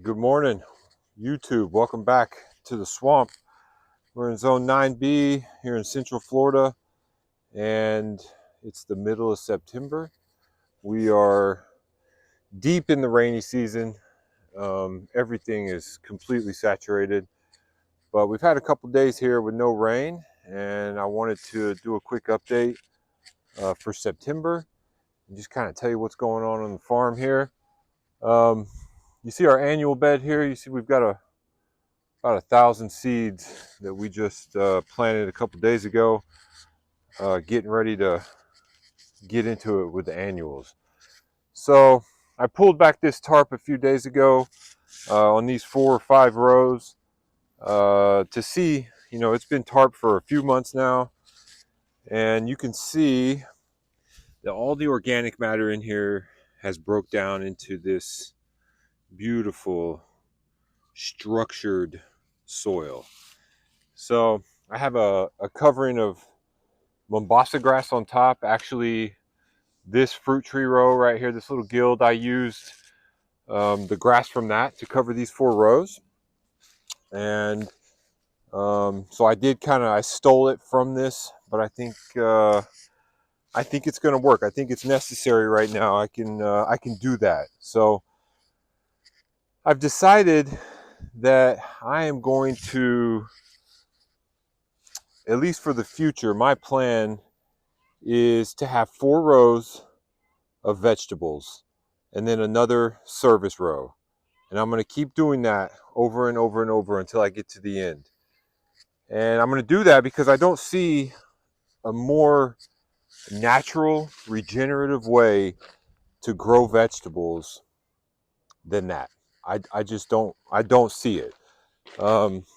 Good morning, YouTube. Welcome back to the swamp. We're in zone 9B here in Central Florida, and it's the middle of September. We are deep in the rainy season. Everything is completely saturated, but we've had a couple days here with no rain, and I wanted to do a quick update for September and just kind of tell you what's going on the farm here. Um, you see our annual bed here. You see we've got about 1,000 seeds that we just planted a couple days ago, getting ready to get into it with the annuals. So I pulled back this tarp a few days ago on these 4 or 5 rows to see, it's been tarp for a few months now, and you can see that all the organic matter in here has broke down into this beautiful structured soil. So I have a covering of Mombasa grass on top. Actually, this fruit tree row right here, this little guild, I used the grass from that to cover these 4 rows. And so I stole it from this, but I think it's going to work. I think it's necessary right now. I can do that. So I've decided that I am going to, at least for the future, my plan is to have 4 rows of vegetables and then another service row. And I'm going to keep doing that over and over and over until I get to the end. And I'm going to do that because I don't see a more natural, regenerative way to grow vegetables than that. I just don't see it.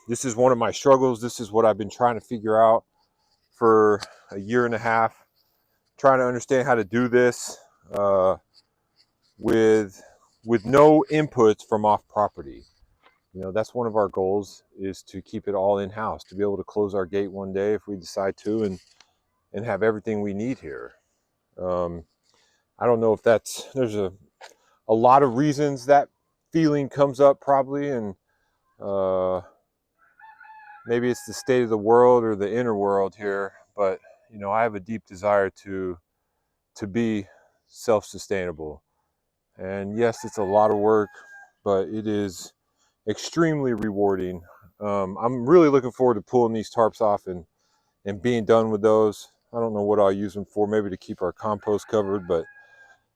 This is one of my struggles. This is what I've been trying to figure out for a year and a half, trying to understand how to do this with no inputs from off property. That's one of our goals, is to keep it all in house, to be able to close our gate one day if we decide to, and have everything we need here. I don't know if there's a lot of reasons that feeling comes up, probably, and maybe it's the state of the world or the inner world here, but I have a deep desire to be self-sustainable. And yes, it's a lot of work, but it is extremely rewarding. I'm really looking forward to pulling these tarps off and being done with those. I don't know what I'll use them for, maybe to keep our compost covered, but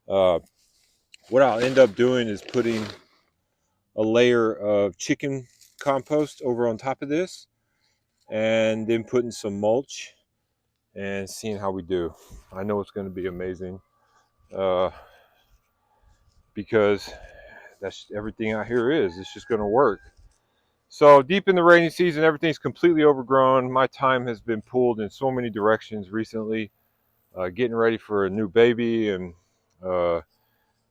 what I'll end up doing is putting a layer of chicken compost over on top of this, and then putting some mulch and seeing how we do. I know it's going to be amazing because that's everything out here is. It's just going to work. So deep in the rainy season, everything's completely overgrown. My time has been pulled in so many directions recently, getting ready for a new baby and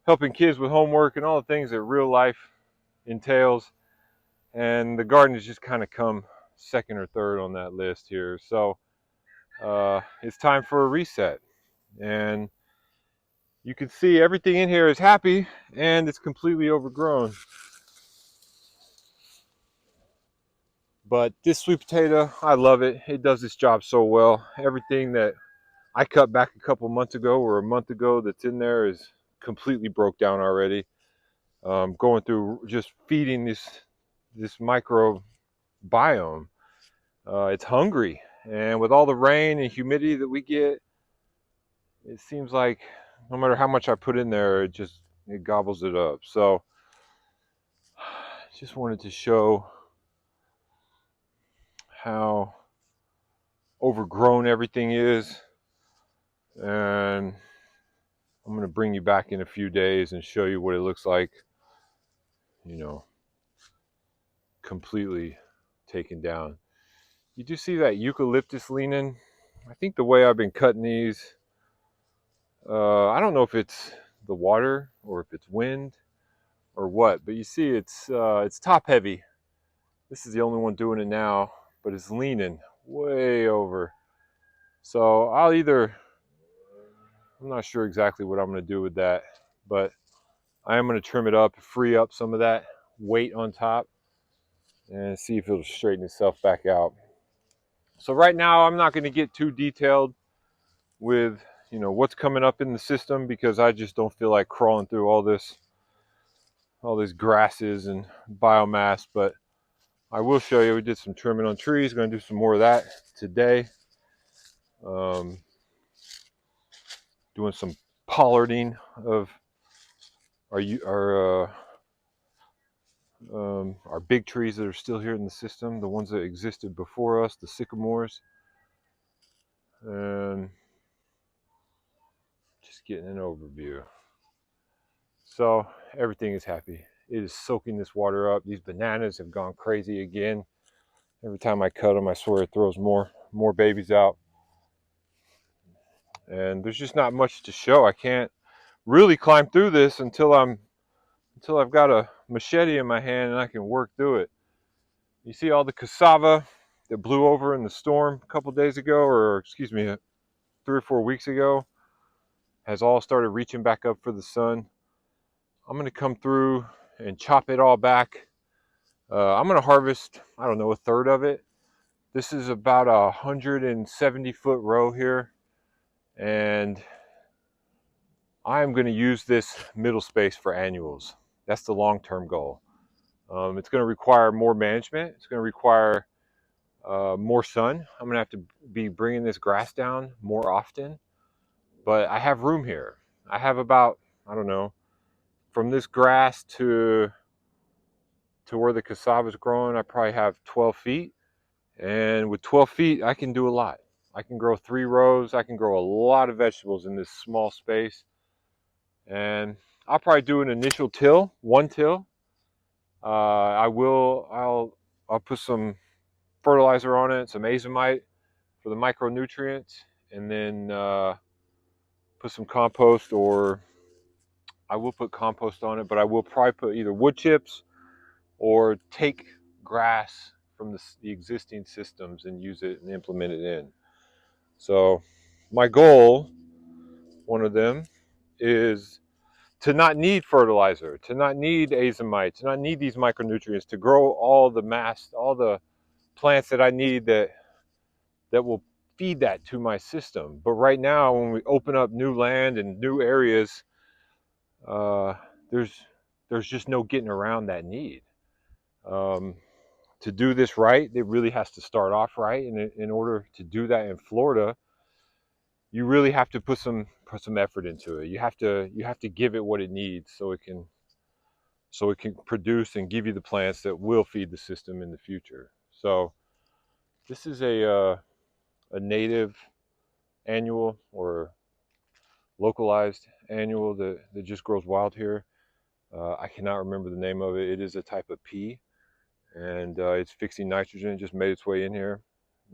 helping kids with homework and all the things that real life entails. And the garden has just kind of come second or third on that list here. So it's time for a reset. And you can see everything in here is happy and it's completely overgrown. But this sweet potato, I love it. It does its job so well. Everything that I cut back a couple months ago or a month ago that's in there is completely broke down already. Going through just feeding this microbiome. It's hungry, and with all the rain and humidity that we get, it seems like no matter how much I put in there, it gobbles it up. So just wanted to show how overgrown everything is, and I'm going to bring you back in a few days and show you what it looks like, completely taken down. You do see that eucalyptus leaning. I think the way I've been cutting these, I don't know if it's the water or if it's wind or what, but you see it's top heavy. This is the only one doing it now, but it's leaning way over. So I'm not sure exactly what I'm going to do with that, but I am going to trim it up, free up some of that weight on top and see if it'll straighten itself back out. So right now I'm not going to get too detailed with, you know, what's coming up in the system, because I just don't feel like crawling through all these grasses and biomass. But I will show you, we did some trimming on trees. Going to do some more of that today. Doing some pollarding of our big trees that are still here in the system, the ones that existed before us, the sycamores, and just getting an overview. So everything is happy. It is soaking this water up. These bananas have gone crazy again. Every time I cut them, I swear it throws more babies out. And there's just not much to show. I can't really climb through this until I've got a machete in my hand and I can work through it. You see all the cassava that blew over in the storm a couple days ago, or excuse me, 3 or 4 weeks ago, has all started reaching back up for the sun. I'm going to come through and chop it all back. I'm going to harvest, I don't know, a third of it. This is about a 170-foot row here, and I'm going to use this middle space for annuals. That's the long-term goal. It's going to require more management. It's going to require more sun. I'm going to have to be bringing this grass down more often, but I have room here. I have about, I don't know, from this grass to where the cassava is growing, I probably have 12 feet. And with 12 feet, I can do a lot. I can grow 3 rows. I can grow a lot of vegetables in this small space. And I'll probably do an initial till, 1 till. I'll put some fertilizer on it, some azomite for the micronutrients, and then put some compost, or I will put compost on it, but I will probably put either wood chips or take grass from the existing systems and use it and implement it in. So my goal, one of them, is to not need fertilizer, to not need azomite, to not need these micronutrients, to grow all the plants that I need that will feed that to my system. But right now, when we open up new land and new areas, there's just no getting around that need. To do this right, it really has to start off right. And in order to do that in Florida, you really have to put some effort into it. You have to give it what it needs so it can produce and give you the plants that will feed the system in the future. So this is a native annual, or localized annual, that just grows wild here. I cannot remember the name of it. It is a type of pea, and it's fixing nitrogen. It just made its way in here,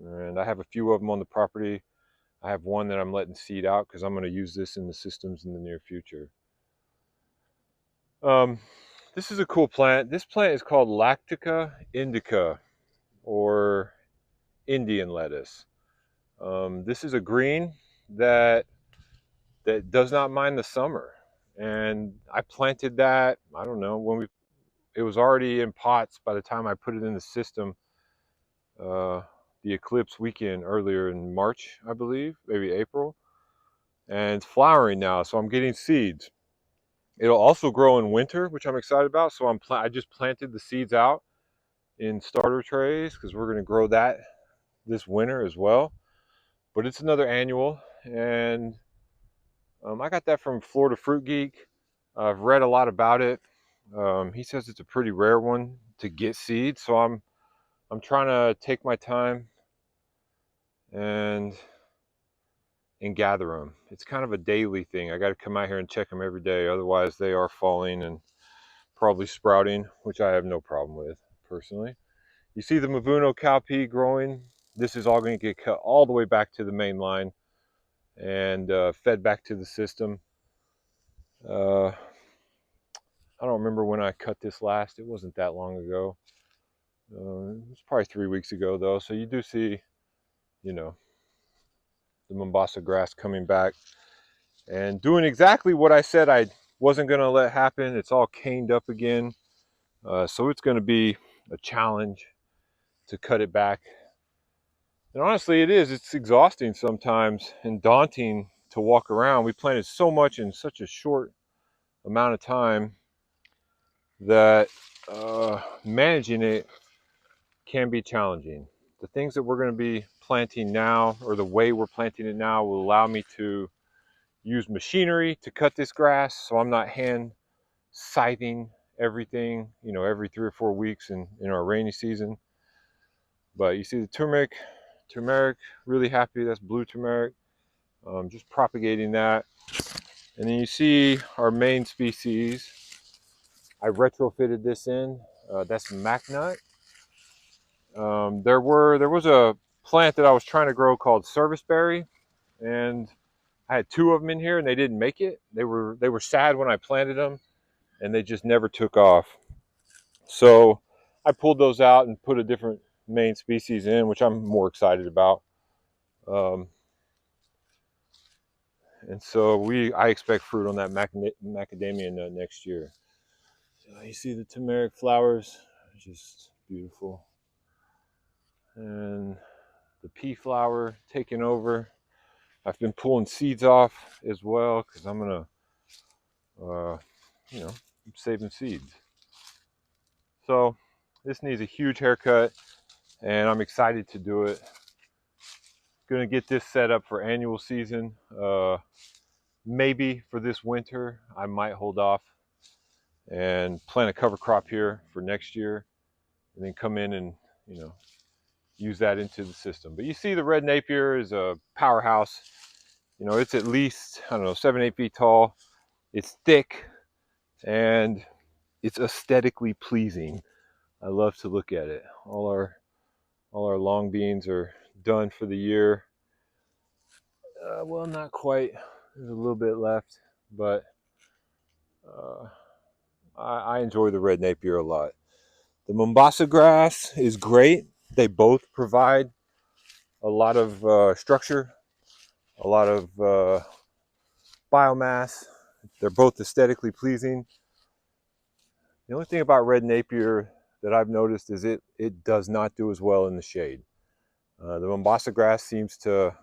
and I have a few of them on the property. I have one that I'm letting seed out because I'm going to use this in the systems in the near future. This is a cool plant. This plant is called Lactica indica, or Indian lettuce. This is a green that does not mind the summer, and I planted that, I don't know, it was already in pots by the time I put it in the system. The eclipse weekend earlier in March, I believe, maybe April, and it's flowering now, so I'm getting seeds. It'll also grow in winter, which I'm excited about. So I just planted the seeds out in starter trays because we're going to grow that this winter as well. But it's another annual, and I got that from Florida Fruit Geek. I've read a lot about it. He says it's a pretty rare one to get seeds, so I'm trying to take my time and gather them. It's kind of a daily thing. I got to come out here and check them every day, otherwise they are falling and probably sprouting, which I have no problem with personally. You see the Mavuno cowpea growing. This is all going to get cut all the way back to the main line and fed back to the system. I don't remember when I cut this last. It wasn't that long ago. It was probably 3 weeks ago though. So you do see, you know, the Mombasa grass coming back and doing exactly what I said I wasn't going to let happen. It's all caned up again. So it's going to be a challenge to cut it back. And honestly, it is. It's exhausting sometimes and daunting to walk around. We planted so much in such a short amount of time that managing it can be challenging. The things that we're going to be planting now, or the way we're planting it now, will allow me to use machinery to cut this grass, so I'm not hand scything everything, every 3 or 4 weeks in our rainy season. But you see the turmeric, really happy. That's blue turmeric. Just propagating that. And then you see our main species. I retrofitted this in. That's Macnut. There was a plant that I was trying to grow called serviceberry, and I had 2 of them in here, and they didn't make it. They were sad when I planted them, and they just never took off. So I pulled those out and put a different main species in, which I'm more excited about. And so I expect fruit on that macadamia nut next year. So you see the turmeric flowers, just beautiful. And the pea flower taking over. I've been pulling seeds off as well because I'm gonna, I'm saving seeds. So this needs a huge haircut, and I'm excited to do it. Gonna get this set up for annual season. Maybe for this winter, I might hold off and plant a cover crop here for next year, and then come in and use that into the system. But you see, the red Napier is a powerhouse. It's at least, I don't know, 7-8 feet tall. It's thick, and it's aesthetically pleasing. I love to look at it. All our long beans are done for the year. Well, not quite. There's a little bit left, but I enjoy the red Napier a lot. The Mombasa grass is great. They both provide a lot of structure, a lot of biomass. They're both aesthetically pleasing. The only thing about red Napier that I've noticed is it does not do as well in the shade. The Mombasa grass seems to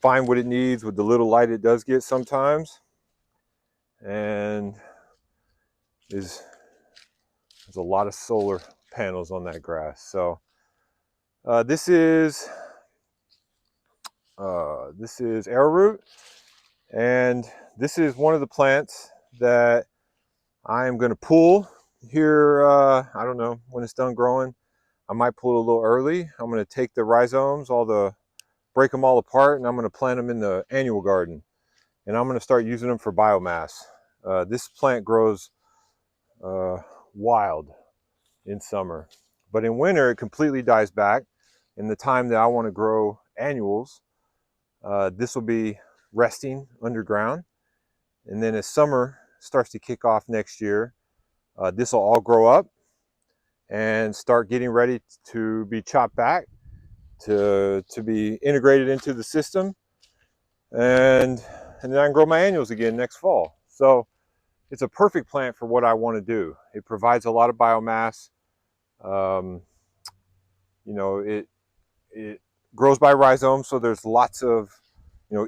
find what it needs with the little light it does get sometimes, and there's a lot of solar panels on that grass. So this is arrowroot, and this is one of the plants that I am going to pull here. I don't know when it's done growing. I might pull it a little early. I'm going to take the rhizomes, break them all apart, and I'm going to plant them in the annual garden. And I'm going to start using them for biomass. This plant grows wild in summer, but in winter it completely dies back. In the time that I want to grow annuals, this will be resting underground. And then as summer starts to kick off next year, this will all grow up and start getting ready to be chopped back to be integrated into the system, and then I can grow my annuals again next fall. So it's a perfect plant for what I want to do. It provides a lot of biomass. It grows by rhizomes, so there's lots of,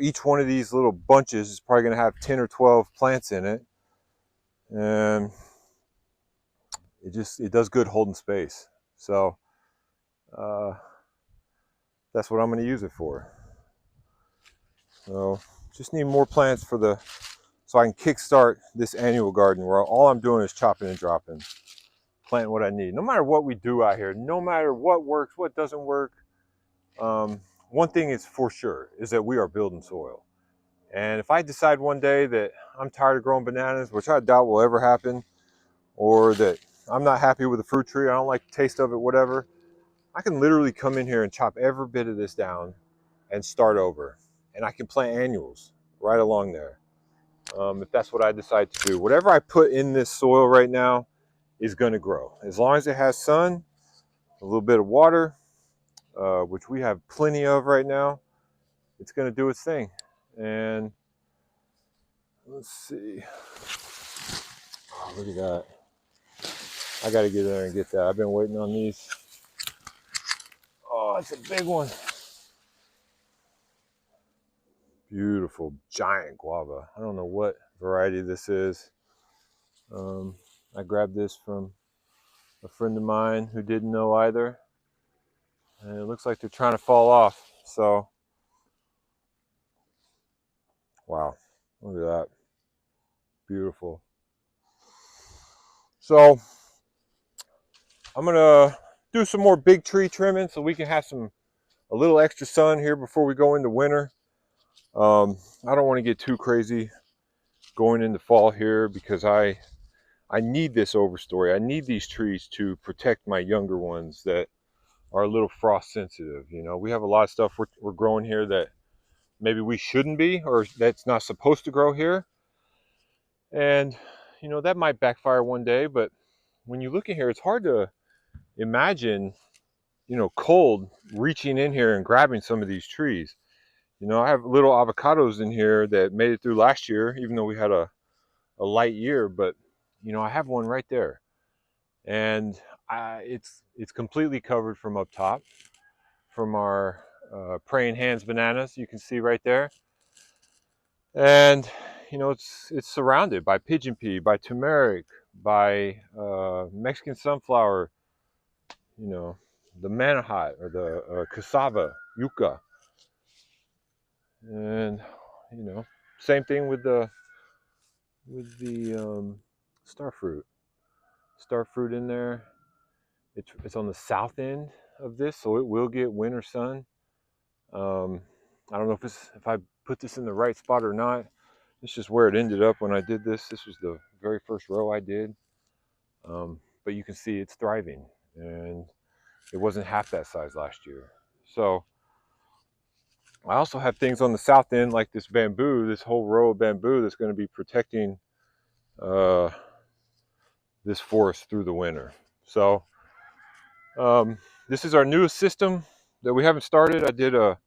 each one of these little bunches is probably going to have 10 or 12 plants in it, and it does good holding space. So that's what I'm going to use it for. So just need more plants so I can kickstart this annual garden where all I'm doing is chopping and dropping, planting what I need. No matter what we do out here, no matter what works, what doesn't work, one thing is for sure is that we are building soil. And if I decide one day that I'm tired of growing bananas, which I doubt will ever happen, or that I'm not happy with the fruit tree, I don't like the taste of it, whatever, I can literally come in here and chop every bit of this down and start over. And I can plant annuals right along there. If that's what I decide to do. Whatever I put in this soil right now is going to grow. As long as it has sun, a little bit of water, which we have plenty of right now, it's going to do its thing. And let's see. Oh, look at that. I got to get in there and get that. I've been waiting on these. Oh, it's a big one. Beautiful, giant guava. I don't know what variety this is. I grabbed this from a friend of mine who didn't know either. And it looks like they're trying to fall off. So, wow, look at that. Beautiful. So, I'm going to do some more big tree trimming so we can have a little extra sun here before we go into winter. I don't want to get too crazy going into fall here because I need this overstory. I need these trees to protect my younger ones that are a little frost sensitive. You know, we have a lot of stuff we're growing here that maybe we shouldn't be, or that's not supposed to grow here. And, you know, that might backfire one day, but when you look in here, it's hard to imagine, you know, cold reaching in here and grabbing some of these trees. You know, I have little avocados in here that made it through last year, even though we had a light year, but, you know, I have one right there. And it's completely covered from up top from our praying hands bananas, you can see right there. And you know, it's surrounded by pigeon pea, by turmeric, by Mexican sunflower, you know, the manahot or the cassava, yucca. And you know, same thing with the starfruit in there. It's on the south end of this, so it will get winter sun. I don't know if I put this in the right spot or not. It's just where it ended up when I did this. This was the very first row I did. But you can see it's thriving, and it wasn't half that size last year. So I also have things on the south end like this bamboo, this whole row of bamboo that's going to be protecting uh, this forest through the winter. So this is our newest system that we haven't started. I did a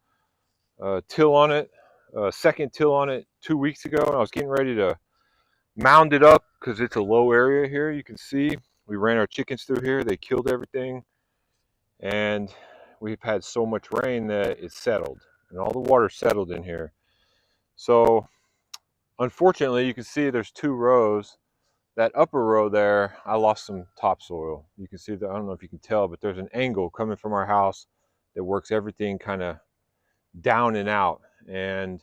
till on it, a second till on it 2 weeks ago, and I was getting ready to mound it up because it's a low area here. You can see we ran our chickens through here. They killed everything, and we've had so much rain that it's settled, and all the water settled in here. So unfortunately, you can see there's 2 rows. That upper row there, I lost some topsoil. You can see that, I don't know if you can tell, but there's an angle coming from our house that works everything kind of down and out. And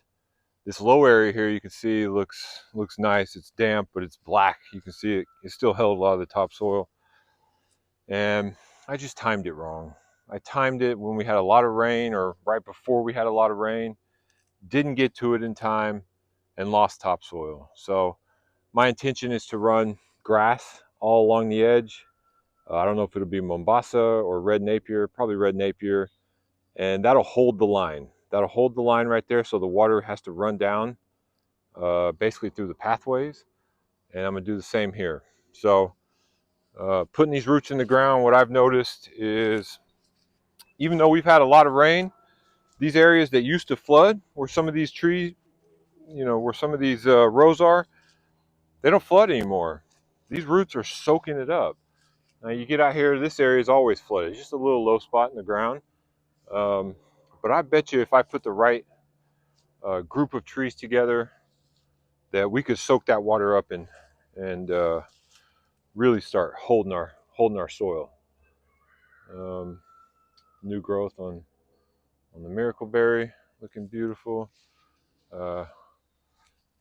this low area here, you can see looks nice. It's damp, but it's black. You can see it still held a lot of the topsoil. And I just timed it wrong. I timed it when we had a lot of rain, or right before we had a lot of rain. Didn't get to it in time and lost topsoil. So my intention is to run grass all along the edge. I don't know if it'll be Mombasa or red Napier, probably red Napier. And that'll hold the line. That'll hold the line right there, so the water has to run down basically through the pathways. And I'm gonna do the same here. So putting these roots in the ground, what I've noticed is, even though we've had a lot of rain, these areas that used to flood, where some of these trees, you know, where some of these rows are, they don't flood anymore. These roots are soaking it up. Now you get out here, this area is always flooded. It's just a little low spot in the ground. But I bet you if I put the right group of trees together, that we could soak that water up and really start holding our soil. New growth on the miracleberry, looking beautiful.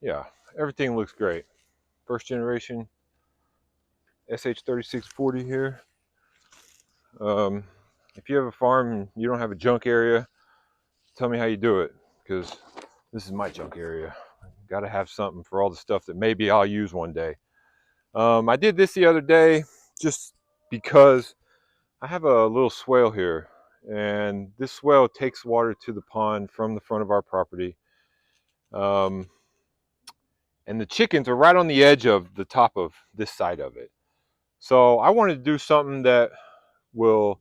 Yeah, everything looks great. First generation SH3640 here. If you have a farm and you don't have a junk area, tell me how you do it, because this is my junk area. Got to have something for all the stuff that maybe I'll use one day. I did this the other day just because I have a little swale here, and this swale takes water to the pond from the front of our property. And the chickens are right on the edge of the top of this side of it. So I wanted to do something that will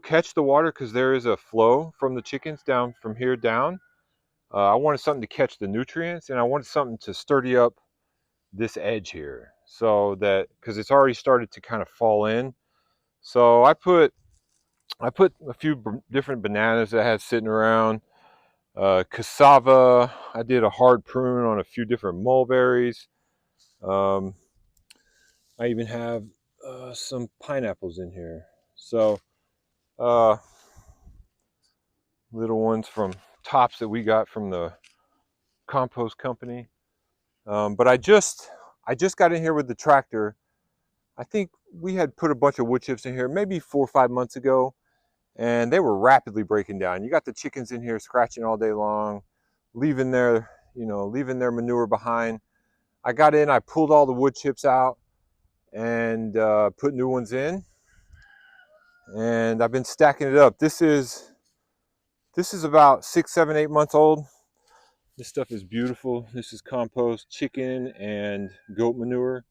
catch the water, because there is a flow from the chickens down from here down. I wanted something to catch the nutrients, and I wanted something to sturdy up this edge here. so that, because it's already started to kind of fall in. So I put a few different bananas that I had sitting around. Cassava. I did a hard prune on a few different mulberries. Um, I even have some pineapples in here. So uh, little ones from tops that we got from the compost company. But I just got in here with the tractor. I think we had put a bunch of wood chips in here maybe 4 or 5 months ago, and they were rapidly breaking down. You got the chickens in here scratching all day long, leaving their, leaving their manure behind. I got in, I pulled all the wood chips out and put new ones in, and I've been stacking it up. This is about 6, 7, 8 months old. This stuff is beautiful. This is compost, chicken and goat manure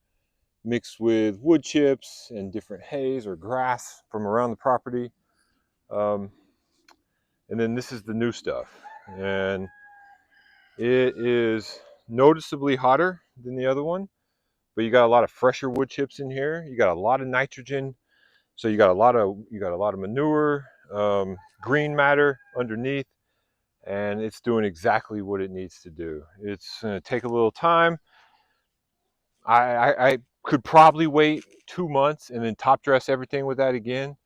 mixed with wood chips and different hays or grass from around the property. Um, and then this is the new stuff. And it is noticeably hotter than the other one, but you got a lot of fresher wood chips in here. You got a lot of nitrogen. So you got a lot of manure, green matter underneath, and it's doing exactly what it needs to do. It's going to take a little time. I could probably wait 2 months and then top dress everything with that again,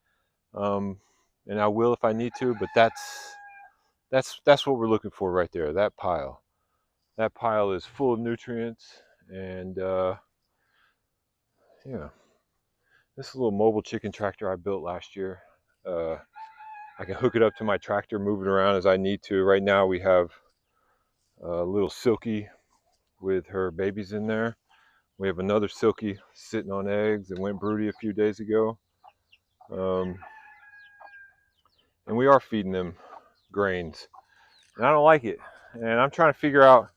and I will if I need to. But that's what we're looking for right there. That pile is full of nutrients, and yeah, this is a little mobile chicken tractor I built last year. I can hook it up to my tractor, move it around as I need to. Right now we have a little Silky with her babies in there. We have another Silky sitting on eggs and went broody a few days ago. And we are feeding them grains. And I don't like it. And I'm trying to figure out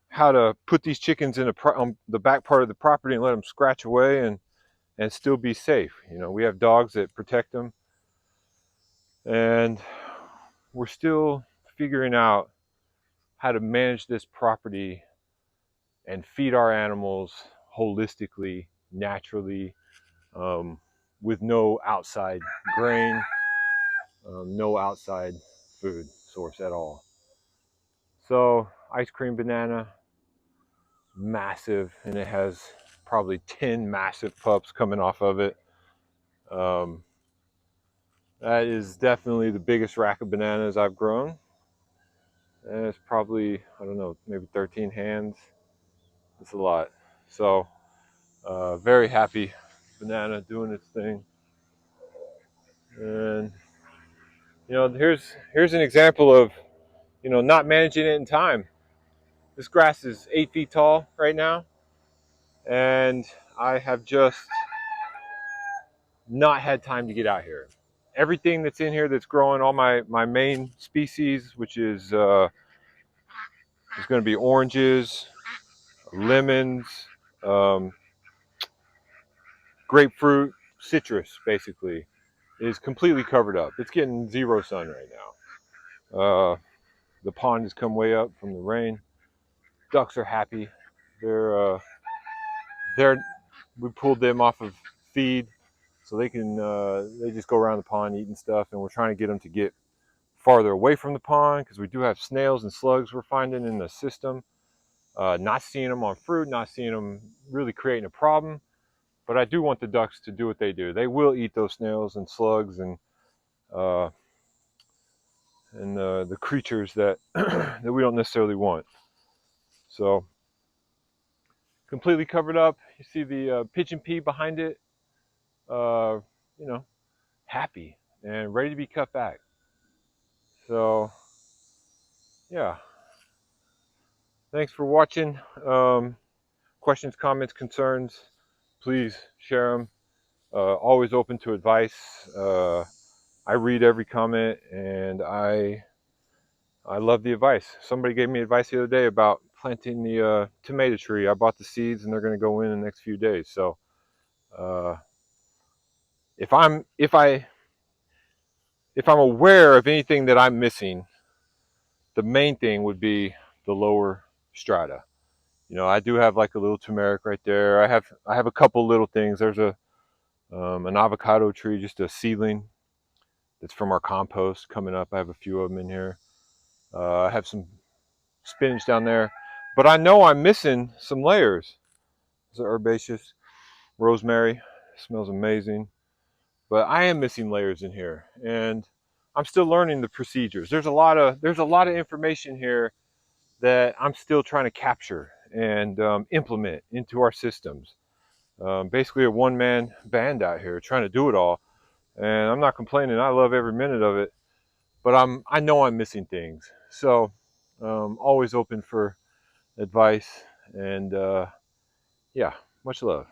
how to put these chickens in on the back part of the property and let them scratch away and still be safe. We have dogs that protect them. And we're still figuring out how to manage this property and feed our animals holistically, naturally, with no outside grain, no outside food source at all. So ice cream banana, massive, and it has probably 10 massive pups coming off of it. That is definitely the biggest rack of bananas I've grown. And it's probably, I don't know, maybe 13 hands. It's a lot. So very happy banana doing its thing. And here's an example of not managing it in time. This grass is 8 feet tall right now, and I have just not had time to get out here. Everything that's in here that's growing, all my main species, which is going to be oranges, lemons, um, grapefruit, citrus, basically, is completely covered up. It's getting zero sun right now. The pond has come way up from the rain. Ducks are happy. They're we pulled them off of feed, so they just go around the pond eating stuff, and we're trying to get them to get farther away from the pond because we do have snails and slugs we're finding in the system. Not seeing them on fruit, not seeing them really creating a problem, but I do want the ducks to do what they do. They will eat those snails and slugs and the creatures that that we don't necessarily want. So completely covered up. You see the pigeon pea behind it. Uh, you know, happy and ready to be cut back. So yeah, thanks for watching. Questions, comments, concerns, please share them. Always open to advice. I read every comment, and I love the advice. Somebody gave me advice the other day about planting the tomato tree. I bought the seeds, and they're going to go in the next few days. So uh, if I'm aware of anything that I'm missing, the main thing would be the lower strata. You know, I do have like a little turmeric right there. I have a couple little things. There's a an avocado tree, just a seedling that's from our compost coming up. I have a few of them in here. I have some spinach down there, but I know I'm missing some layers. It's an herbaceous rosemary, smells amazing, but I am missing layers in here, and I'm still learning the procedures. There's a lot of information here that I'm still trying to capture and implement into our systems. Basically, a one-man band out here trying to do it all, and I'm not complaining. I love every minute of it, but I know I'm missing things. So, always open for advice, and yeah, much love.